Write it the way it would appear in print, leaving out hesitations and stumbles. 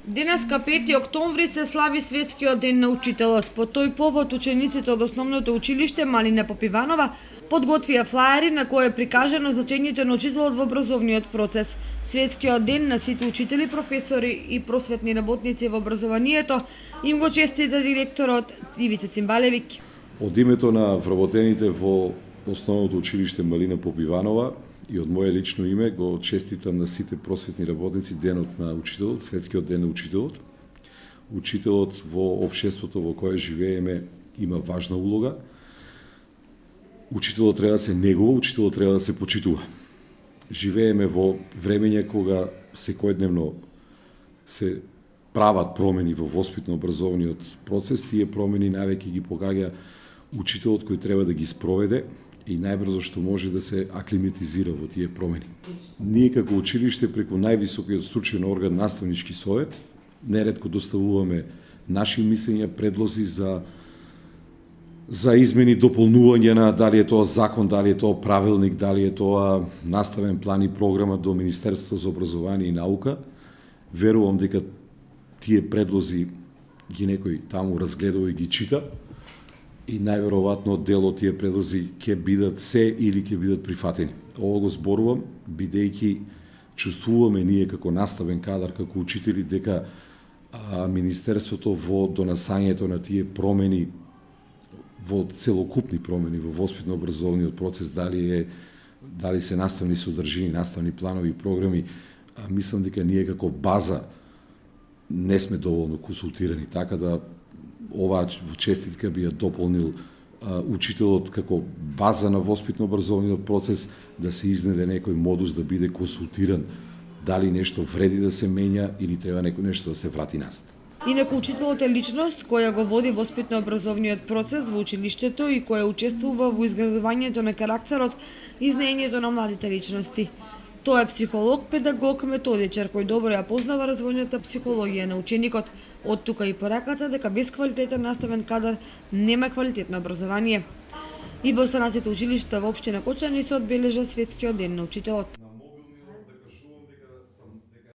Денеска 5 октомври се слави Светскиот ден на учителот. По тој повод учениците од основното училиште Малина Попиванова подготвија флаери на кој е прикажано значењето на учителот во образовниот процес. Светскиот ден на сите учители, професори и просветни работници во образованието им го честита директорот Ивица Цимбалевиќ. Од името на вработените во основното училиште Малина Попиванова и од моје лично име го честитам на сите просветни работници денот на учителот, Светскиот ден на учителот. Учителот во општеството во кое живееме има важна улога. Учителот треба да се негува, учителот треба да се почитува. Живееме во времење кога секојдневно се прават промени во воспитно-образовниот процес. Тие промени највеќе ги погаѓа учителот кој треба да ги спроведе и најбрзо што може да се аклиматизира во тие промени. Ние како училиште преку највисокиот стручен орган Наставнички совет неретко доставуваме наши мислења, предлози за измени, дополнување на дали е тоа закон, дали е тоа правилник, дали е тоа наставен план и програма до Министерството за образование и наука. Верувам дека тие предлози ги некој таму разгледува и ги чита. И најверојатно дел од тие предлози ќе бидат се или ќе бидат прифатени. Ово го зборувам, бидејќи чувствуваме ние како наставен кадар, како учители, дека Министерството во донесањето на тие промени, во целокупни промени во воспитно-образовниот процес, дали се наставни содржини, наставни планови и програми, мислам дека ние како база не сме доволно консултирани, така да оваа честитка би ја дополнил учителот како база на воспитно-образовниот процес, да се изнеде некој модус да биде консултиран дали нешто вреди да се менја или треба нешто да се врати назад. Инаку учителот е личност која го води воспитно-образовниот процес во училиштето и која учествува во изградувањето на карактерот и знаењето на младите личности. Тој е психолог, педагог, методичар кој добро ја познава развојната психологија на ученикот. Од тука и пораката дека без квалитетен наставен кадар нема квалитетно образование. И во останатите училишта во општина Кочани се одбележа Светскиот ден на учителот.